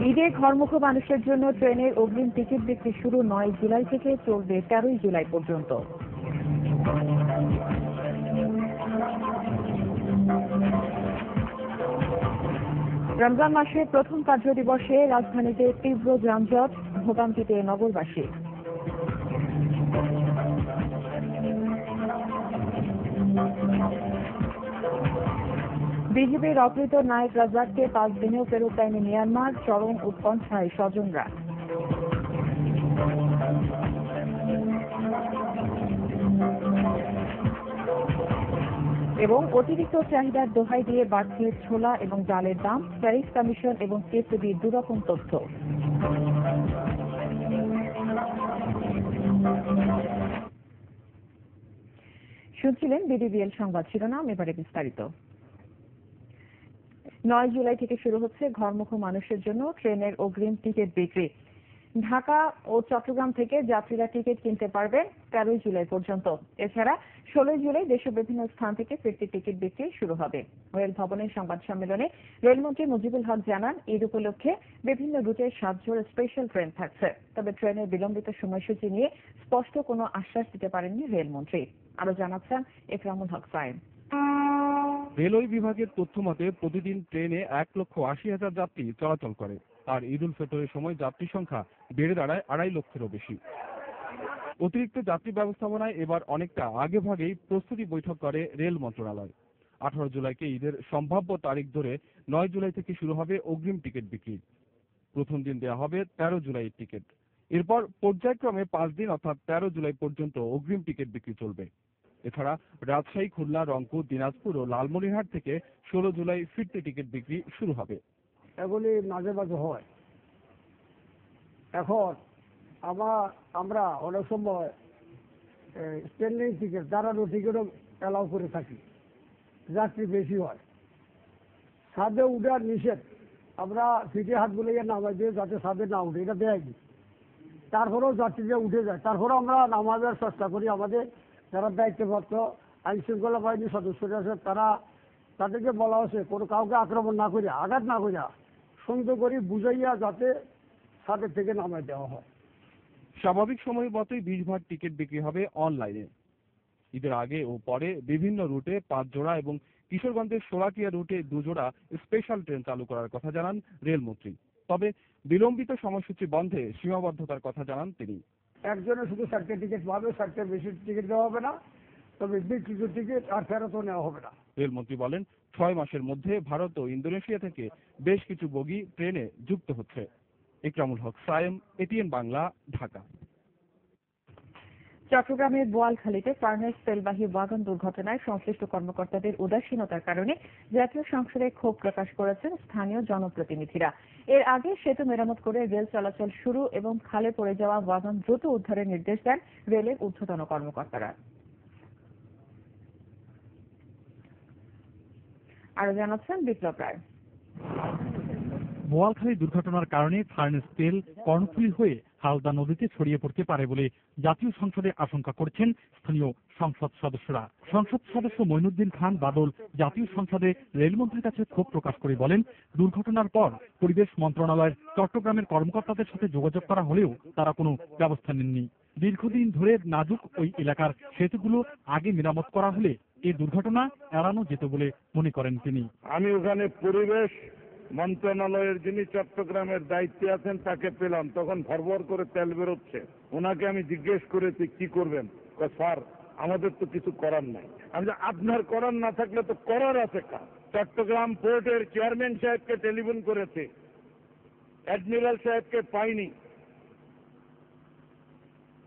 ঈদে ঘরমুখো মানুষের জন্য ট্রেনের অগ্রিম টিকিট বিক্রি শুরু 9 জুলাই থেকে, চলবে 13 জুলাই পর্যন্ত। রমজান মাসের প্রথম কার্যদিবসে রাজধানীতে তীব্র যানজট, ভোগান্তিতে নগরবাসী। বিজিবির অকৃত নায়েক রাজাককে 5 দিনেও ফেরত দেয়নি মিয়ানমার, চরম উৎকণ্ঠায় স্বজনরা। এবং অতিরিক্ত চাহিদার দোহাই দিয়ে বাড়ছে ছোলা এবং ডালের দাম, ট্যারিফ কমিশন এবং কেসিবির দুরকম তথ্য। শুনছিলেন বিডিবিএল সংবাদ শিরোনাম, এবারে বিস্তারিত। 9 জুলাই থেকে শুরু হচ্ছে ঘরমুখো মানুষের জন্য ট্রেনের অগ্রিম টিকিট বিক্রি। ঢাকা ও চট্টগ্রাম থেকে যাত্রীরা টিকিট কিনতে পারবেন 13 জুলাই পর্যন্ত। এছাড়া 16 জুলাই দেশের বিভিন্ন স্থান থেকে ফিরতি টিকিট বিক্রি শুরু হবে। রেল ভবনের সংবাদ সম্মেলনে রেলমন্ত্রী মুজিবুল হক জানান, ঈদ উপলক্ষে বিভিন্ন রুটে 7 জোড়া স্পেশাল ট্রেন থাকছে। তবে ট্রেনের বিলম্বিত সময়সূচি নিয়ে স্পষ্ট কোনো আশ্বাস দিতে পারেননি রেলমন্ত্রী। আরো জানাচ্ছেন একরামুল হক সায়েম। রেলওয়ে বিভাগের তথ্য মতে প্রতিদিন ট্রেনে 1,80,000 যাত্রী চলাচল করে। আর ঈদ উল ফিতরের সময় যাত্রী সংখ্যা বেড়ে দাঁড়ায় 2.5 লক্ষেরও বেশি। অতিরিক্ত যাত্রী ব্যবস্থাপনায় এবার অনেকটা আগে ভাগেই প্রস্তুতি বৈঠক করে রেল মন্ত্রণালয়। 18 জুলাইকে ঈদের সম্ভাব্য তারিখ ধরে 9 জুলাই থেকে শুরু হবে অগ্রিম টিকিট বিক্রি। প্রথম দিন দেওয়া হবে 13 জুলাইয়ের টিকিট। এরপর পর্যায়ক্রমে 5 দিন অর্থাৎ 13 জুলাই পর্যন্ত অগ্রিম টিকিট বিক্রি চলবে। এছাড়া রাজশাহী, খুলনা, রংপুর, দিনাজপুর ও লালমনিরহাট থেকে 16 জুলাই ফিরতি টিকিট বিক্রি শুরু হবে। এগুলি মাঝে মাঝে হয়। এখন আমরা অনেক সময় স্ট্যান্ডিং টিকিট, দাঁড়ানো টিকিটও অ্যালাউ করে থাকি, যাত্রী বেশি হয়। ছাদে উঠার নিষেধ, আমরা ফিটে হাত বুলিয়ে নামাই দিয়ে যাতে ছাদে না উঠে, এটা দেয়নি। তারপরেও যাত্রীরা উঠে যায়, তারপরেও আমরা নামাবার চেষ্টা করি। আমাদের যারা দায়িত্বপ্রাপ্ত আইন শৃঙ্খলা বাহিনীর সদস্যরা আছে, তাদেরকে বলা হয়েছে কোনো কাউকে আক্রমণ না করিয়া, আঘাত না করিয়া, সুন্দর করে বুঝাইয়া যাতে ছাদের থেকে নামাই দেওয়া হয়। স্বাভাবিক সময়ের মতোই 20 ভাগ টিকিট বিক্রি হবে অনলাইনে। ঈদের আগে ও পরে বিভিন্ন রুটে 5 জোড়া এবং কিশোরগঞ্জের শোলাকিয়া রুটে 2 জোড়া স্পেশাল ট্রেন চালু করার কথা জানান রেলমন্ত্রী। তবে বিলম্বিত সময়সূচি বন্ধে সীমাবদ্ধতার কথা জানান তিনি। একজনে শুধু 4টে টিকিট পাবে, 4টের বেশি টিকিট দেওয়া হবে না, তবে বিক্রিত টিকিট আর ফেরতও নেওয়া হবে না। রেলমন্ত্রী বলেন, 6 মাসের মধ্যে ভারত ও ইন্দোনেশিয়া থেকে বেশ কিছু বগি ট্রেনে যুক্ত হচ্ছে। একরামুল হক সায়েম, এটিএন বাংলা, ঢাকা। চট্টগ্রামের বোয়ালখালীতে ফার্নেস তেলবাহী ওয়াগন দুর্ঘটনায় সংশ্লিষ্ট কর্মকর্তাদের উদাসীনতার কারণে জাতীয় সংসদে ক্ষোভ প্রকাশ করেছেন স্থানীয় জনপ্রতিনিধিরা। এর আগে সেতু মেরামত করে রেল চলাচল শুরু এবং খালে পড়ে যাওয়া ওয়াগন দ্রুত উদ্ধারের নির্দেশ দেন রেলের ঊর্ধ্বতন কর্মকর্তারা। আরো জানাচ্ছেন বিপ্লব রায়। বোয়ালখালী দুর্ঘটনার কারণে ফার্নেস তেল কর্ণফুলী হয়ে হালদা নদীতে ছড়িয়ে পড়তে পারে বলে জাতীয় সংসদে আশঙ্কা করছেন স্থানীয় সংসদ সদস্যরা। সংসদ সদস্য মঈনুদ্দিন খান বাদল জাতীয় সংসদে রেলমন্ত্রীর কাছে ক্ষোভ প্রকাশ করে বলেন, দুর্ঘটনার পর পরিবেশ মন্ত্রণালয়ের চট্টগ্রামের কর্মকর্তাদের সাথে যোগাযোগ করা হলেও তারা কোনো ব্যবস্থা নেননি। দীর্ঘদিন ধরে নাজুক ওই এলাকার সেতুগুলো আগে মেরামত করা হলে এই দুর্ঘটনা এড়ানো যেত বলে মনে করেন তিনি। আমি ওখানে পরিবেশ মন্ত্রণালয়ের যিনি চট্টগ্রামের দায়িত্বে আছেন তাকে পেলাম, তখন ভরভর করে তেল বেরোচ্ছে। ওনাকে আমি জিজ্ঞেস করেছি কি করবেন, স্যার আমাদের তো কিছু করার নাই। আমি আপনার করার না থাকলে তো করার আছে কাজ। চট্টগ্রাম পোর্টের চেয়ারম্যান সাহেবকে টেলিফোন করেছে, অ্যাডমিরাল সাহেবকে পাইনি।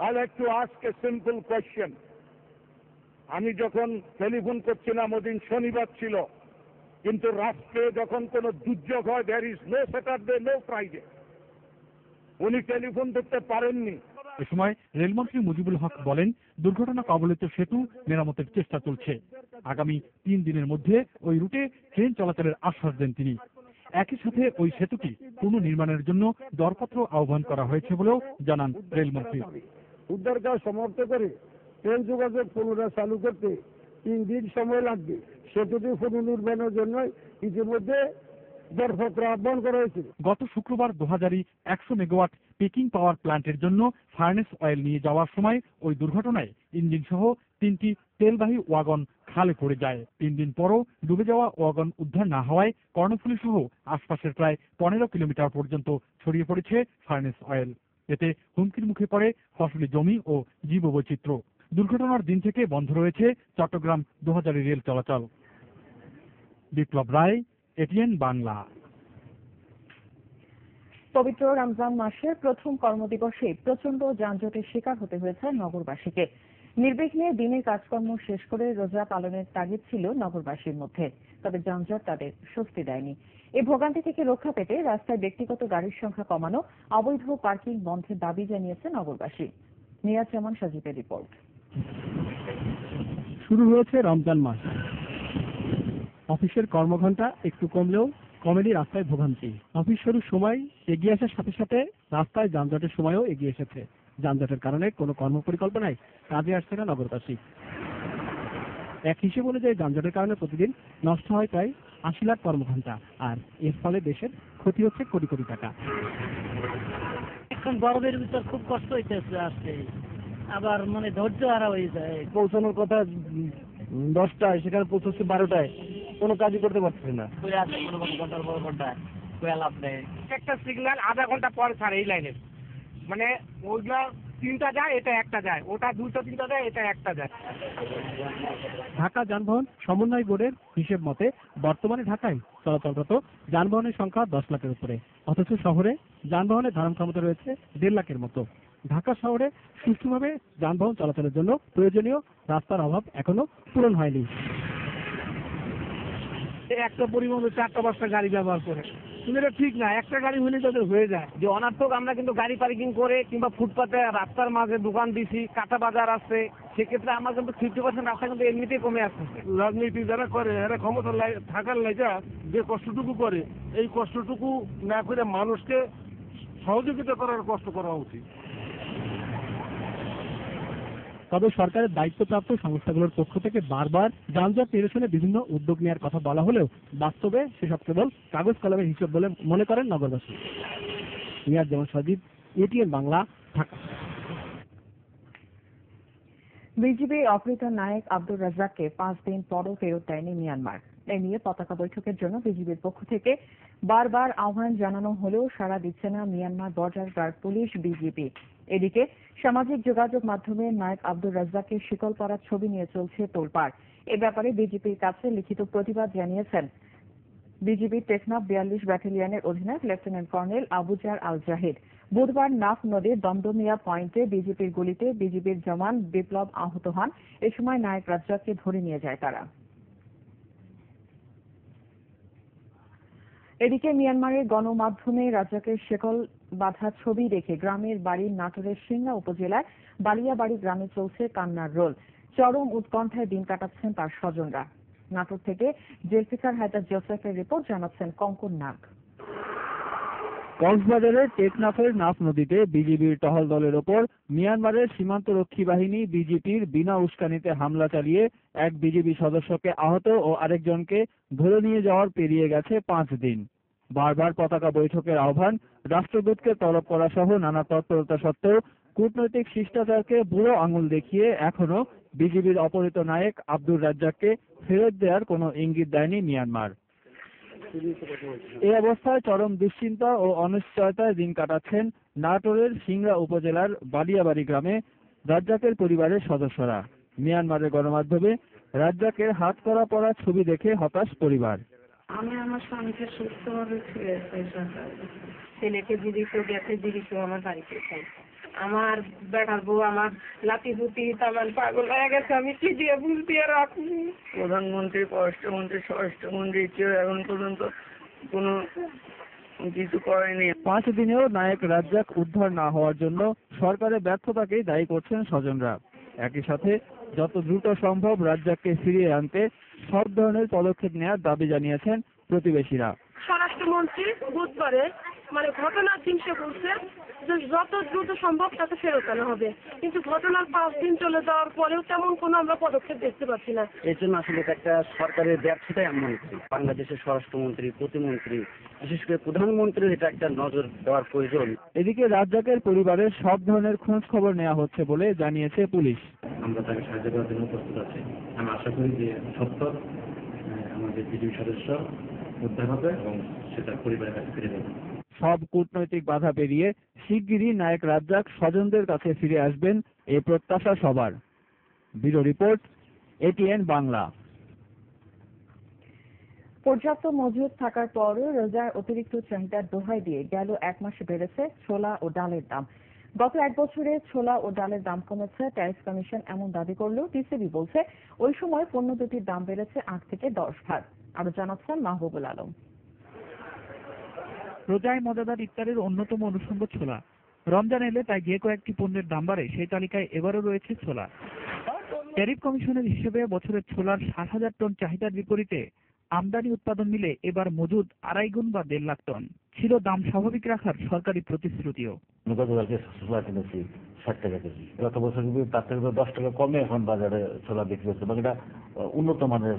I like to ask a simple question. আমি যখন টেলিফোন করছিলাম ওদিন শনিবার ছিল, কিন্তু রাষ্ট্রে যখন কোন দুর্যোগ হয় there is no Saturday, no Friday. উনি টেলিফোন ধরতে পারেননি। এ সময় রেলমন্ত্রী মুজিবুল হক বলেন, দুর্ঘটনা কবলিত সেতু মেরামতের চেষ্টা চলছে। আগামী 3 দিনের মধ্যে ওই রুটে ট্রেন চলাচলের আশ্বাস দেন তিনি। একই সাথে ওই সেতুটি পুনর্নির্মাণের জন্য দরপত্র আহ্বান করা হয়েছে বলেও জানান রেলমন্ত্রী। উদ্ধার কাজ সমাপ্ত করে ট্রেন যোগাযোগ পুনরায় চালু করতে 3 দিন সময় লাগবে। সেতুটি পুনর্নির্মাণের জন্য ইতিমধ্যে দরপত্র আহ্বান করা হয়েছিল। গত শুক্রবার 2100 মেগাওয়াট পেকিং পাওয়ার প্ল্যান্টের জন্য ফার্নেস অয়েল নিয়ে যাওয়ার সময় ওই দুর্ঘটনায় ইঞ্জিন সহ 3টি তেলবাহী ওয়াগন খালে পড়ে যায়। 3 দিন পরও ডুবে যাওয়া ওয়াগন উদ্ধার না হওয়ায় কর্ণফুলী সহ আশপাশের প্রায় 15 কিলোমিটার পর্যন্ত ছড়িয়ে পড়েছে ফার্নেস অয়েল। এতে হুমকির মুখে পড়ে ফসলি জমি ও জীববৈচিত্র্য। দুর্ঘটনার দিন থেকে বন্ধ রয়েছে চট্টগ্রাম 2000 রেল চলাচল। বিপ্লব রায়, এটিএন বাংলা। পবিত্র রমজান মাসের প্রথম কর্মদিবসে প্রচন্ড যানজটের শিকার হতে হয়েছে নগরবাসীকে। নির্বিঘ্নে দিনের কাজকর্ম শেষ করে রোজা পালনের তাগিদ ছিল নগরবাসীর মধ্যে, তবে যানজট তাদের স্বস্তি দেয়নি। এই ভোগান্তি থেকে রক্ষা পেতে রাস্তায় ব্যক্তিগত গাড়ির সংখ্যা কমানো, অবৈধ পার্কিং বন্ধের দাবি জানিয়েছে নগরবাসী। নিয়াজ জামান সাজিবের রিপোর্ট। শুরু হয়েছে রমজান মাস। অফিসের কর্মঘণ্টা একটু কমলেও কমেনি রাস্তায় ভোগান্তি। অফিস শুরুর সময় এগিয়ে আসার সাথে সাথে রাস্তায় যানজটের সময়ও এগিয়ে এসেছে। যানজটের কারণে কোনো কর্মপরিকল্পনায় কাজে আসছে না নগরবাসী। এক হিসেব অনুযায়ী যানজটের কারণে প্রতিদিন নষ্ট হয় প্রায় 80 লাখ কর্মঘণ্টা, আর এর ফলে দেশের ক্ষতি হচ্ছে কোটি কোটি টাকা। এখন বড়দের ভিতর খুব কষ্ট হইতেছে আসতে, আবার মানে ধৈর্য হারা হয়ে যায়। পৌঁছানোর কথা 10টায়, সেখানে পৌঁছচ্ছে 12টায়, কোনো কাজই করতে পারছে না। ঘন্টার পর ঘন্টা লাভ নেই। একটা সিগন্যাল আধা ঘন্টা পর ছাড়ে এই লাইনে, মানে ওইগুলা 3টা যায়, এটা একটা যায়, ওটা 2টা 3টা যায়, এটা একটা যায়। ঢাকা যানবাহন সমন্বয় বোর্ডের হিসেব মতে বর্তমানে ঢাকায় চলাচলরত যানবাহনের সংখ্যা 10 লাখের উপরে, অথচ শহরে যানবাহনের ধারণ ক্ষমতা রয়েছে 1.5 লাখের মতো। ঢাকা শহরে সুষ্ঠুভাবে যানবাহন চলাচলের জন্য প্রয়োজনীয় রাস্তার অভাব এখনো পূরণ হয়নি। একটা পরিবহনে 4টা-5টা গাড়ি ব্যবহার করে, কিন্তু এটা ঠিক না। একটা গাড়ি হলে তাদের হয়ে যায় যে অনার্থক। আমরা কিন্তু গাড়ি পার্কিং করে কিংবা ফুটপাতে রাস্তার মাঝে দোকান দিছি, কাঁচা বাজার আছে, সেক্ষেত্রে আমার কিন্তু 50% রাস্তা কিন্তু এমনিতেই কমে আসছে। রাজনীতি যারা করে এরা ক্ষমতা থাকার লাইগা যে কষ্টটুকু করে, এই কষ্টটুকু না করে মানুষকে সহযোগিতা করার কষ্ট করা উচিত। তবে সরকারের দায়িত্বপ্রাপ্ত সংস্থাগুলোর পক্ষ থেকে বারবার যানজট নিরসনে বিভিন্ন উদ্যোগ নেওয়ার কথা বলা হলেও বাস্তবে সেসব কেবল কাগজ কলমের হিসেব বলে মনে করেন নগরবাসী। নিয়াজ জামান সাজিদ, এটিএন বাংলা, ঢাকা। বিজিবি অপহৃত নায়ক আব্দুর রাজ্জাককে 5 দিন পরও ফেরত দেয়নি মিয়ানমার। এ নিয়ে পতাকা বৈঠকের জন্য বিজিবির পক্ষ থেকে বারবার আহ্বান জানানো হলেও সাড়া দিচ্ছে না Myanmar border guard police BGB. এদিকে সামাজিক যোগাযোগ মাধ্যমে নায়ক আব্দুর রাজ্জাকের শিকল পরা ছবি নিয়ে চলছে তোলপাড়। এ ব্যাপারে বিজিবির কাছে লিখিত প্রতিবাদ জানিয়েছেন বিজিবির টেকনাফ 42 ব্যাটালিয়নের অধিনায়ক লেফটেন্যান্ট কর্নেল আবুজার আল জাহিদ। বুধবার নাফ নদীর দমদমিয়া পয়েন্টে বিজিবির গুলিতে বিজিবির জওয়ান বিপ্লব আহত হন। এ সময় নায়ক রাজ্জাককে ধরে নিয়ে যায় তারা। এদিকে মিয়ানমারের গণমাধ্যমে রাজ্জাকের শেকল বাঁধা ছবি দেখে গ্রামের বাড়ি নাটোরের সিংড়া উপজেলার বালিয়াবাড়ি গ্রামে চলছে কান্নার রোল। চরম উৎকণ্ঠায় দিন কাটাচ্ছেন তার স্বজনরা। নাটোর থেকে জেলফিকার হায়দার জোসেফের রিপোর্ট, জানাচ্ছেন কঙ্কন নাগ। কক্সবাজারের টেকনাফের নাফ নদীতে বিজিবির টহল দলের ওপর মিয়ানমারের সীমান্তরক্ষী বাহিনী বিজিপির বিনা উস্কানিতে হামলা চালিয়ে এক বিজিবি সদস্যকে আহত ও আরেকজনকে ধরে নিয়ে যাওয়ার পেরিয়ে গেছে 5 দিন। বারবার পতাকা বৈঠকের আহ্বান, রাষ্ট্রদূতকে তলব করা সহ নানা তৎপরতা সত্ত্বেও কূটনৈতিক শিষ্টাচারকে বুড়ো আঙুল দেখিয়ে এখনো বিজিবির অপহৃত নায়ক আব্দুর রাজ্জাককে ফেরত দেওয়ার কোনো ইঙ্গিত দেয়নি মিয়ানমার। এই অবস্থায় চরম দুশ্চিন্তা ও অনিশ্চয়তায় দিন কাটাচ্ছেন নাটোরের সিংড়া উপজেলার বালিয়াবাড়ি গ্রামে রাজ্জাকের পরিবারের সদস্যরা। মিয়ানমারের গণমাধ্যমে রাজ্জাকের হাতকড়া পরা ছবি দেখে হতাশ পরিবার। আমি আমার স্বামীকে সুস্থভাবে ফিরে ছেলেকে জীবিত গেছে, জীবিত আমার বাড়িতে চাই। আমার বেটার বউ আমার লাতি পুতি তামান পাগল হয়ে গেছে, আমি কি দিয়ে বুঝ দিয়ে রাখবো। প্রধানমন্ত্রী, পররাষ্ট্রমন্ত্রী, স্বরাষ্ট্রমন্ত্রী কেউ এখন পর্যন্ত কোনো কিছু করেনি। 5 দিনেও নায়ক রাজ্জাক উদ্ধার না হওয়ার জন্য সরকারের ব্যর্থতাকেই দায়ী করছেন স্বজনরা। একই সাথে যত দ্রুত সম্ভব রাজ্জাককে ফিরিয়ে আনতে সব ধরনের পদক্ষেপ নেওয়ার দাবি জানিয়েছেন প্রতিবেশীরা। স্বরাষ্ট্রমন্ত্রী বুধবারে মানে ঘটনার দিন সে বলছে যে যত দ্রুত সম্ভব তাকে ফেরত আনা হবে, কিন্তু ঘটনার 5 দিন চলে যাওয়ার পরেও তেমন কোনো আমরা পদক্ষেপ দেখতে পাচ্ছি না। এর জন্য আসলে এটা একটা সরকারের ব্যর্থতাই আমি মনে করি। বাংলাদেশের স্বরাষ্ট্রমন্ত্রী, প্রতিমন্ত্রী, বিশেষ করে প্রধানমন্ত্রীর এটা একটা নজর দেওয়ার প্রয়োজন। এদিকে রাজ্জাকের পরিবারের সব ধরনের খোঁজ খবর নেওয়া হচ্ছে বলে জানিয়েছে পুলিশ। আমরা তাকে সাহায্য করার জন্য প্রস্তুত আছি। আমি আশা করি যে সত্তর আমাদের বিজেপি সদস্য উদ্ধার হবে এবং সেটা পরিবারের কাছে ফিরে যাবে। সব কূটনৈতিক বাধা পেরিয়ে শিগগিরই নায়ক রাজ্জাক স্বজনদের কাছে ফিরে আসবেন এই প্রত্যাশা সবার। Bureau report, ATN Bangla. পর্যাপ্ত মজুদ থাকার পরও রোজার অতিরিক্ত চাহিদার দোহাই দিয়ে গেল 1 মাসে বেড়েছে ছোলা ও ডালের দাম। গত 1 বছরে ছোলা ও ডালের দাম কমেছে, ট্যারিফ কমিশন এমন দাবি করলেও টিসিবি বলছে ওই সময় পণ্য দুটির দাম বেড়েছে 8 থেকে 10 ভাগ। আরো জানাচ্ছেন মাহবুবুল আলম। রোজায় মজাদার ইফতারের অন্যতম অনুষঙ্গ ছোলা। রমজান এলে তাই যে কয়েকটি পণ্যের দাম বাড়ে সেই তালিকায় এবারও রয়েছে ছোলা। ট্যারিফ কমিশনের হিসেবে বছরের ছোলার 60,000 টন চাহিদার বিপরীতে আমদানি উৎপাদন মিলে এবার মজুদ 2.5 গুণ বা 1.5 লাখ টন। ছিল দাম স্বাভাবিক রাখার সরকারি প্রতিশ্রুতিও। গতকালকে ছোলা কিনেছি 60 টাকা কেজি। গত বছর কিন্তু তার থেকে 10 টাকা কমে এখন বাজারে ছোলা বিক্রি হচ্ছে, এবং এটা উন্নত মানের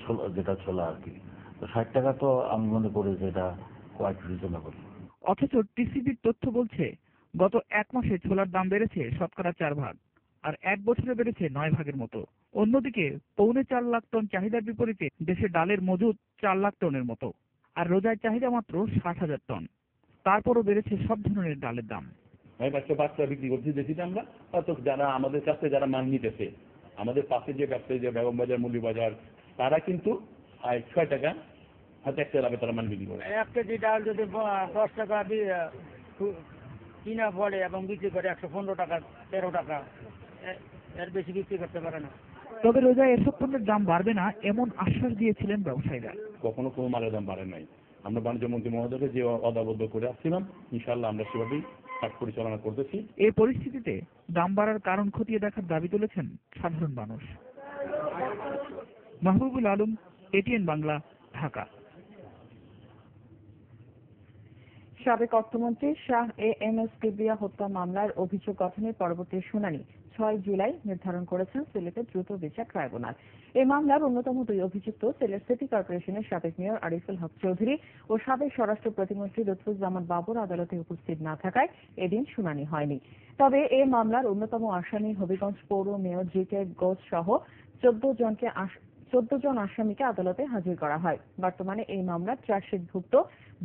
ছোলা, যেটা ছোলা আর কি। তো 60 টাকা তো আমি মনে করি যে এটা কোয়াইট রিজনেবল। অথচ টিসিবির তথ্য বলছে গত 1 মাসে ছোলার দাম বেড়েছে শতকরা 4 ভাগ, আর 1 বছরে বেড়েছে 9 ভাগের মতো। অন্যদিকে 4.25 লাখ টন চাহিদার বিপরীতে দেশে ডালের মজুদ 4 লাখ টনের মতো, আর রোজায় চাহিদা মাত্র 60,000 টন। তারপরও বেড়েছে সব ধরনের ডালের দাম। বাচ্চা বিক্রি করছি দেখি আমরা, হয়তো যারা আমাদের কাছে যারা মাল নিতেছে, আমাদের পাশে যে ব্যবসায়ী, যে বেগম বাজার, মৌলী বাজার, তারা কিন্তু 6 টাকা হয়তো 1 টাকা লাভে তারা মাল বিক্রি করে। 1 কেজি ডাল যদি 10 টাকা কিনা পড়ে এবং বিক্রি করে 115 টাকা, 13 টাকা, এর বেশি বিক্রি করতে পারে না। তবে রোজায় এসব পণ্যের দাম বাড়বে না এমন আশ্বাস দিয়েছিলেন ব্যবসায়ীরা। কখনো কোনো মালের দাম বাড়ে নাই। আমরা বাণিজ্য মন্ত্রী মহোদয়কে যে অদাবদ্ধ করে আসছিলাম, ইনশাআল্লাহ আমরা সেভাবেই কাজ পরিচালনা করতেছি। এই পরিস্থিতিতে দাম বাড়ার কারণ খতিয়ে দেখার দাবি তুলেছেন সাধারণ মানুষ। মাহবুবুল আলম, এটিএন বাংলা, ঢাকা। সাবেক অর্থমন্ত্রী শাহ এএমএস কিবরিয়া হত্যা মামলার অভিযোগ গঠনের পরবর্তী শুনানি 6 জুলাই নির্ধারণ করেছেন সিলেটের দ্রুত বিচার ট্রাইব্যুনাল। এই মামলার অন্যতম 2 অভিযুক্ত সিলেট সিটি কর্পোরেশনের সাবেক মেয়র আরিফুল হক চৌধুরী ও সাবেক স্বরাষ্ট্র প্রতিমন্ত্রী লুৎফুজ্জামান বাবর আদালতে উপস্থিত না থাকায় এদিন শুনানি হয়নি। তবে এই মামলার অন্যতম আসামি হবিগঞ্জ পৌর মেয়র জি.কে ঘোষ সহ 14 জন আসামিকে আদালতে হাজির করা হয়। বর্তমানে এই মামলার চার্জশিটভুক্ত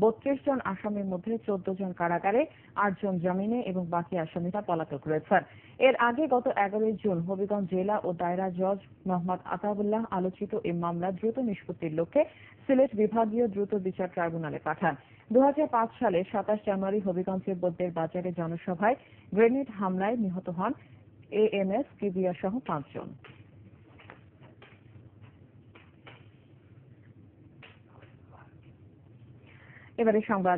32 জন আসামির মধ্যে 14 জন কারাগারে, 8 জন জামিনে এবং বাকি আসামিরা পলাতক রয়েছেন। এর আগে গত 11 জুন হবিগঞ্জ জেলা ও দায়রা জজ মোহাম্মদ আতাউল্লাহ আলোচিত এই মামলা দ্রুত নিষ্পত্তির লক্ষ্যে সিলেট বিভাগীয় দ্রুত বিচার ট্রাইব্যুনালে পাঠান। 2005 সালে 27 জানুয়ারি হবিগঞ্জের বদ্দের বাজারে জনসভায় গ্রেনেড হামলায় নিহত হন এএমএস কিবরিয়া সহ 5 জন। এবারে সংবাদ।